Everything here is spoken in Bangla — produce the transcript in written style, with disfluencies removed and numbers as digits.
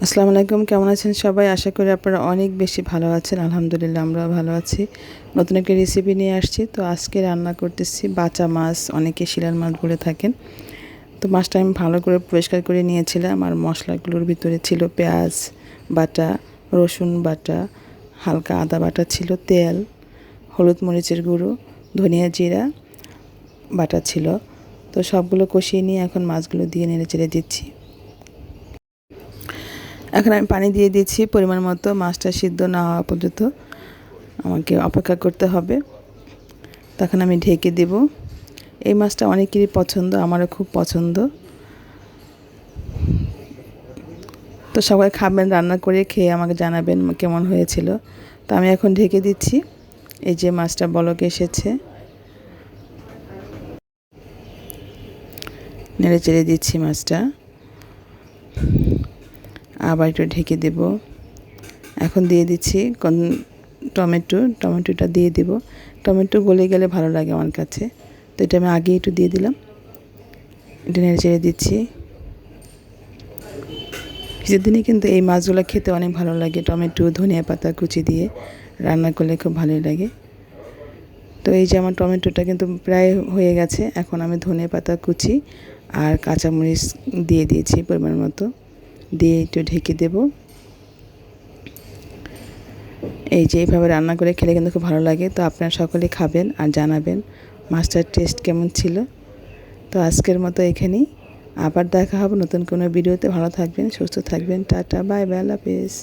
আসসালামু আলাইকুম, কেমন আছেন সবাই? আশা করি আপনারা অনেক বেশি ভালো আছেন। আলহামদুলিল্লাহ আমরাও ভালো আছি। নতুন একটা রেসিপি নিয়ে আসছি। তো আজকে রান্না করতেছি বাচা মাছ, অনেকে শিলার মাছ বলে থাকেন। তো মাছটা আমি ভালো করে পরিষ্কার করে নিয়েছিলাম। আর মশলাগুলোর ভিতরে ছিল পেঁয়াজ বাটা, রসুন বাটা, হালকা আদা বাটা ছিল, তেল, হলুদ মরিচের গুঁড়ো, ধনিয়া জিরা বাটা ছিল। তো সবগুলো কষিয়ে নিয়ে এখন মাছগুলো দিয়ে নেড়ে চেড়ে দিচ্ছি। এখন আমি পানি দিয়ে দিচ্ছি পরিমাণ মতো। মাছটা সিদ্ধ না হওয়া পর্যন্ত আমাকে অপেক্ষা করতে হবে। তখন আমি ঢেকে দেব। এই মাছটা অনেকেরই পছন্দ, আমারও খুব পছন্দ। তো সবাই খাবেন, রান্না করে খেয়ে আমাকে জানাবেন কেমন হয়েছিল। তো আমি এখন ঢেকে দিচ্ছি। এই যে মাছটা বলক এসেছে, নেড়ে চেড়ে দিচ্ছি মাছটা। আবার একটু ঢেকে দেব। এখন দিয়ে দিচ্ছি টমেটোটা দিয়ে দেব। টমেটো গলে গেলে ভালো লাগে আমার কাছে, তো এটা আমি আগে একটু দিয়ে দিলাম। এটা নেড়ে চেড়ে দিচ্ছি। শীতের দিনে কিন্তু এই মাছগুলো খেতে অনেক ভালো লাগে, টমেটো ধনিয়া পাতা কুচি দিয়ে রান্না করলে খুব ভালোই লাগে। তো এই যে আমার টমেটোটা কিন্তু প্রায় হয়ে গেছে। এখন আমি ধনিয়া পাতা কুচি আর কাঁচামরিচ দিয়ে দিয়েছি পরিমাণ মতো, দিয়ে একটু ঢেকে দেব। এই যে এইভাবে রান্না করে খেলে কিন্তু খুব ভালো লাগে। তো আপনারা সকলেই খাবেন আর জানাবেন মাছটার টেস্ট কেমন ছিল। তো আজকের মতো এখানেই, আবার দেখা হবে নতুন কোনো ভিডিওতে। ভালো থাকবেন, সুস্থ থাকবেন। টাটা, বাই বাই, আল্লাহ হাফেজ।